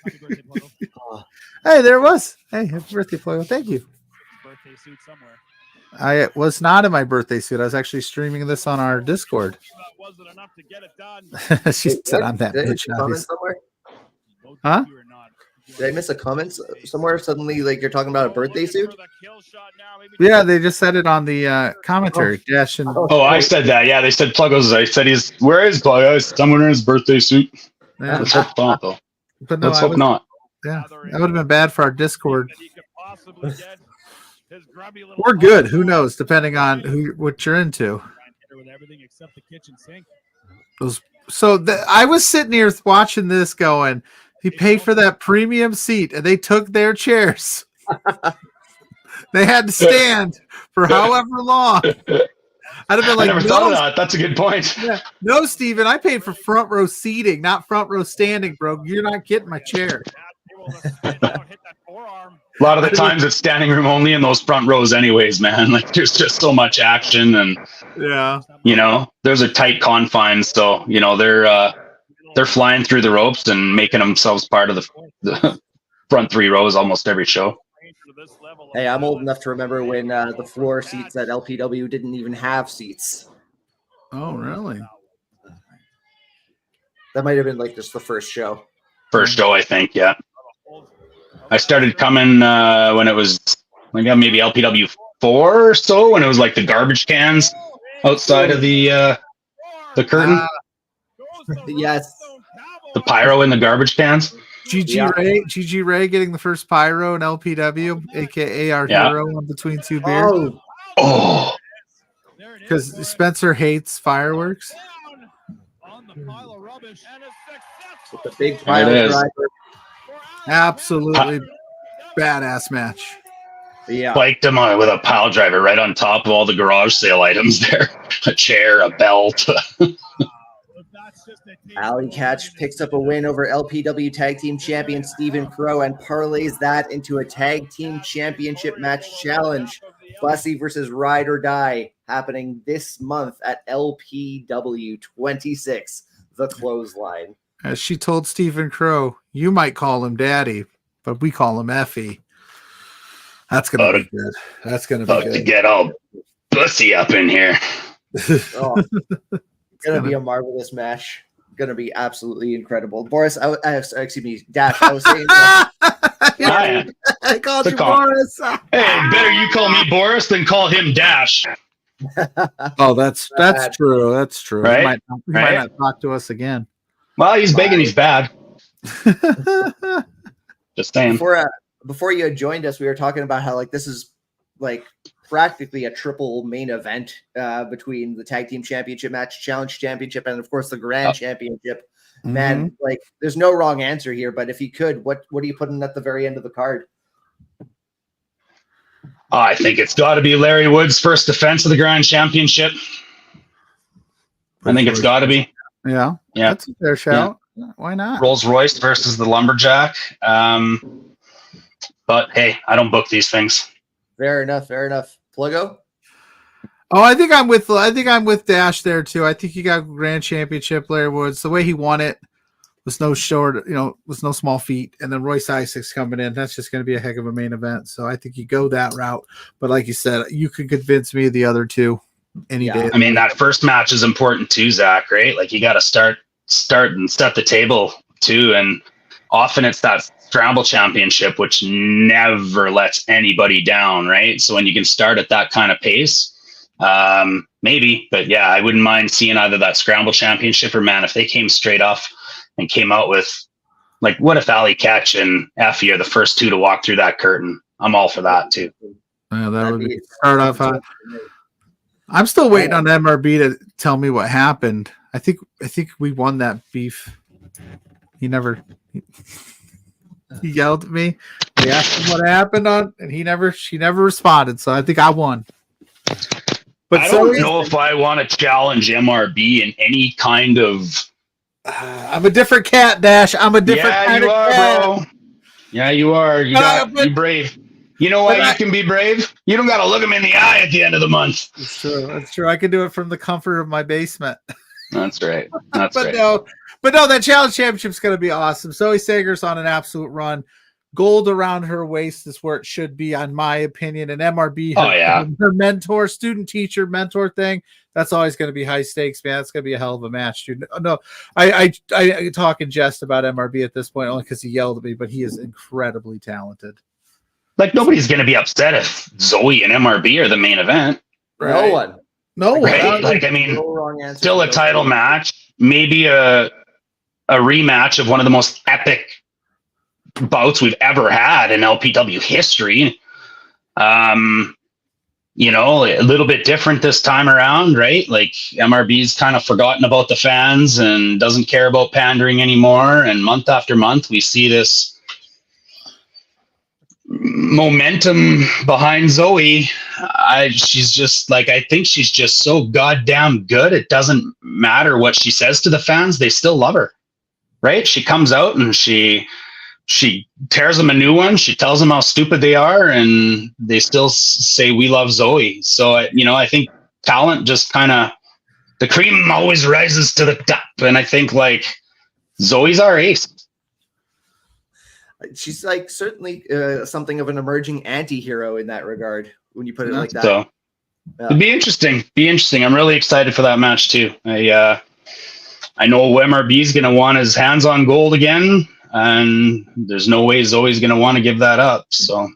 Happy birthday, Pluggo. Hey, there it was. Hey, happy birthday, Pluggo. Thank you. Birthday suit somewhere. I was not in my birthday suit. I was actually streaming this on our Discord. That wasn't enough to get it done. She said, "I'm that Did I bitch." miss a comment somewhere? Huh? You are not. Did I miss a comment somewhere? Suddenly, like you're talking about a birthday suit? Yeah, they just said it on the commentary. Dash and Oh, I said that. Yeah, they said Pluggo's. I said where is Pluggo? Someone in his birthday suit. yeah. Let's hope not, though. But no, Let's hope not. Yeah, that would have been bad for our Discord. Or good. Who knows? Depending on what you're into. With everything except the kitchen sink. I was sitting here watching this, going, he paid for that premium seat, and they took their chairs. They had to stand for however long. I'd have been like, I never thought of that. That's a good point. Yeah. No, Steven, I paid for front row seating, not front row standing, bro. You're not getting my chair. A lot of the times it's standing room only in those front rows anyways, man. Like there's just so much action and yeah, those are tight confines. So, they're flying through the ropes and making themselves part of the front three rows almost every show. Hey, I'm old enough to remember when the floor seats at LPW didn't even have seats. Oh, really? That might have been like just the first show. First show, I think, yeah. I started coming when it was maybe LPW 4 or so, when it was like the garbage cans outside of the curtain. Yes. The pyro in the garbage cans. GG Ray getting the first pyro in LPW, aka our hero on Between Two Beers. Oh. Because Spencer hates fireworks. With the big pile driver. Absolutely badass match. Yeah. Spiked him with a pile driver right on top of all the garage sale items there. A chair, a belt. ALLIE KATCH picks up a win over LPW Tag Team Champion Stephen Crowe and parlays that into a Tag Team Championship match challenge. Bussy versus Ride or Die happening this month at LPW 26, the Clothesline. As she told Stephen Crowe, you might call him Daddy, but we call him Effie. That's going to be good. That's going to be good. To get all bussy up in here. Oh, it's going to be a marvelous match. Going to be absolutely incredible. Boris, excuse me, Dash, I was saying. I called you Boris. Hey, better you call me Boris than call him Dash. Oh, that's true. That's true. Right? He might not talk to us again. Well, he's big and he's bad. Just saying. Before you had joined us, we were talking about how this is practically a triple main event between the Tag Team Championship match, Challenge Championship, and of course the Grand Championship. Mm-hmm. Man, there's no wrong answer here, but if you could, what are you putting at the very end of the card? I think it's got to be Larry Wood's first defense of the Grand Championship. I think it's got to be. Yeah. That's a fair shout. Yeah. Why not? Rolls Royce versus the Lumberjack. But hey, I don't book these things. Fair enough. Pluggo? Oh, I think I'm with Dash there too. I think he got Grand Championship. Larry Woods, the way he won it was no short, was no small feat. And then Royce Isaacs coming in, that's just going to be a heck of a main event. So I think you go that route. But like you said, you could convince me of the other two any day. I mean, that first match is important too, Zach. Right? Like you got to start and set the table too. And often it's that Scramble Championship, which never lets anybody down. Right? So when you can start at that kind of pace. Maybe, but yeah, I wouldn't mind seeing either that Scramble Championship or if they came straight off and came out with what if ALLIE KATCH and Effie are the first two to walk through that curtain? I'm all for that too. Yeah, that would be start off. I'm still waiting on MRB to tell me what happened. I think we won that beef. He yelled at me. We asked him what happened and she never responded. So I think I won. But I don't know if I want to challenge MRB in any kind of. I'm a different cat, Dash. I'm a different kind of cat. Yeah, you are, bro. Yeah, you are. You're brave. You know why you can be brave? You don't got to look them in the eye at the end of the month. That's true. I can do it from the comfort of my basement. That's right. That's but right. no, that challenge championship's going to be awesome. Zoe Sager's on an absolute run. Gold around her waist is where it should be, on my opinion. And MRB, her mentor, student teacher mentor thing, that's always going to be high stakes, man. It's going to be a hell of a match, dude. No, I talk and jest about MRB at this point only because he yelled at me, but he is incredibly talented. Like, nobody's going to be upset if Zoe and MRB are the main event. Right? No one. Right? Like, I mean, still a title match, maybe a rematch of one of the most epic bouts we've ever had in LPW history. You know, a little bit different this time around, right? Like, MRB's kind of forgotten about the fans and doesn't care about pandering anymore. And month after month, we see this momentum behind Zoe. She's just like, I think she's just so goddamn good. It doesn't matter what she says to the fans. They still love her, right? She comes out and she tears them a new one. She tells them how stupid they are, and they still say, we love Zoe. So, I think talent just kind of, the cream always rises to the top. And I think, like, Zoe's our ace. She's like certainly something of an emerging anti-hero in that regard when you put it like that. So it'd be interesting. I'm really excited for that match too. I know MRB's going to want his hands on gold again, and there's no way Zoe's going to want to give that up. So,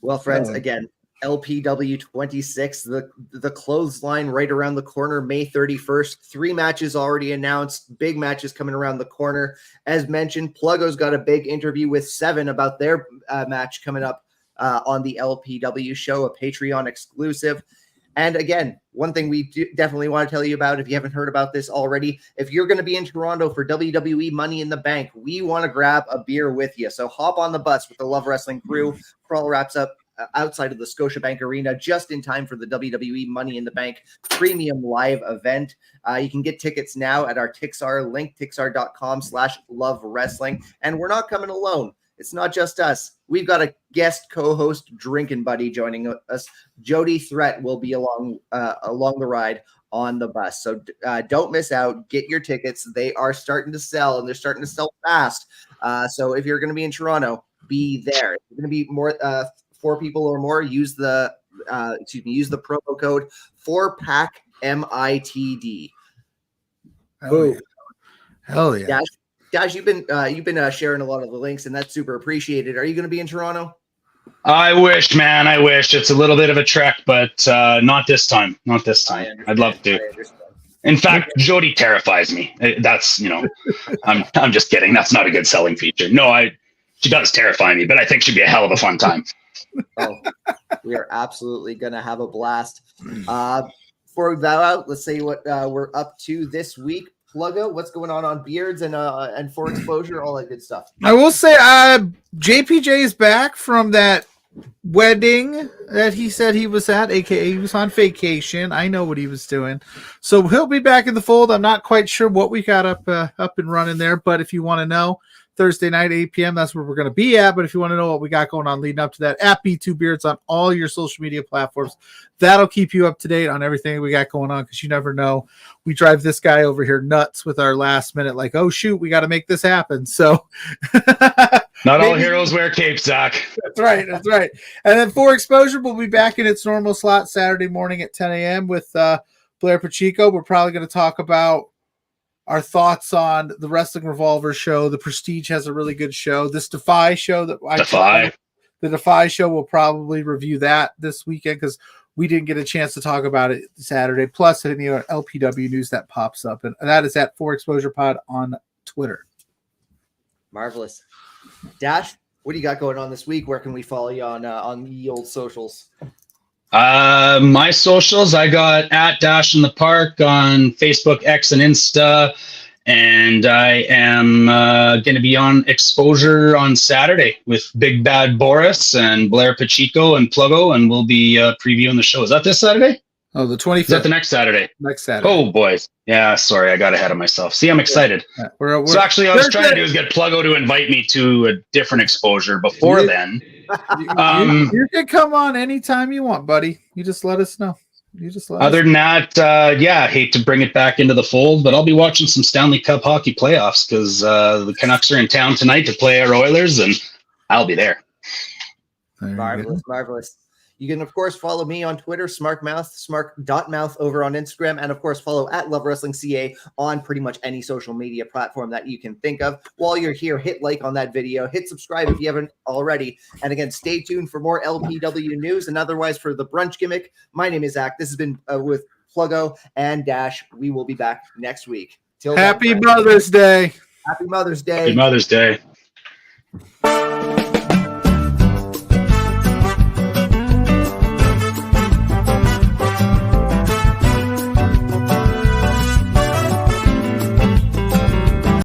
well, friends, again, LPW 26, the clothesline right around the corner, May 31st. 3 matches already announced. Big matches coming around the corner. As mentioned, Pluggo's got a big interview with Seven about their match coming up on the LPW show, a Patreon exclusive. And again, one thing we definitely want to tell you about, if you haven't heard about this already, if you're going to be in Toronto for WWE Money in the Bank, we want to grab a beer with you. So hop on the bus with the Love Wrestling crew. Crawl wraps up outside of the Scotiabank Arena just in time for the WWE Money in the Bank premium live event. You can get tickets now at our Tixar link, tixar.com/love wrestling. And we're not coming alone. It's not just us. We've got a guest co-host drinking buddy joining us. Jody Threat will be along the ride on the bus. So don't miss out. Get your tickets. They are starting to sell, and they're starting to sell fast. So if you're going to be in Toronto, be there. If you're going to be more 4 people or more, use the promo code 4PACMITD. Hell yeah. Dash, you've been sharing a lot of the links, and that's super appreciated. Are you going to be in Toronto? I wish, man. I wish. It's a little bit of a trek, but not this time. Not this time. I'd love to. In fact, Jody terrifies me. That's, I'm just kidding. That's not a good selling feature. No, she does terrify me, but I think she'd be a hell of a fun time. Oh, we are absolutely going to have a blast. Before we bow out, let's say what we're up to this week. Pluggo, what's going on Beards and for exposure, all that good stuff. I will say JPJ is back from that wedding that he said he was at, aka he was on vacation. I know what he was doing, so he'll be back in the fold. I'm not quite sure what we got up and running there, but if you want to know, Thursday night, 8 p.m. That's where we're going to be at. But if you want to know what we got going on leading up to that, at B2Beards on all your social media platforms, that'll keep you up to date on everything we got going on, because you never know. We drive this guy over here nuts with our last minute, like, oh, shoot, we got to make this happen. So not all heroes wear capes, Zach. That's right. That's right. And then for exposure, we'll be back in its normal slot Saturday morning at 10 a.m. with Blair Pacheco. We're probably going to talk about our thoughts on the Wrestling Revolver show. The Prestige has a really good show. This Defy show the Defy show, we'll probably review that this weekend because we didn't get a chance to talk about it Saturday. Plus, any LPW news that pops up, and that is at For Exposure Pod on Twitter. Marvelous. Dash, what do you got going on this week? Where can we follow you on the old socials? My socials, I got at Dash in the Park on Facebook, X, and Insta, and I am going to be on Exposure on Saturday with Big Bad Boris and Blair Pacheco and Pluggo, and we'll be previewing the show. Is that this Saturday? Oh, the 25th. Is that the next Saturday? Next Saturday. Oh, boys. Yeah, sorry, I got ahead of myself. See, I'm excited. Yeah. So actually, I was trying to do is get Pluggo to invite me to a different Exposure before then. You can come on anytime you want, buddy. You just let us know. You just let Other us- than that, yeah, I hate to bring it back into the fold, but I'll be watching some Stanley Cup hockey playoffs because the Canucks are in town tonight to play our Oilers, and I'll be there. There you go. Marvelous, marvelous. You can, of course, follow me on Twitter, smart.mouth over on Instagram, and, of course, follow at Love Wrestling CA on pretty much any social media platform that you can think of. While you're here, hit like on that video, hit subscribe if you haven't already, and again, stay tuned for more LPW news, and otherwise for the Brunch Gimmick. My name is Zach. This has been with Pluggo and Dash. We will be back next week. Till then, Happy friends, Mother's Day. Happy Mother's Day. Happy Mother's Day.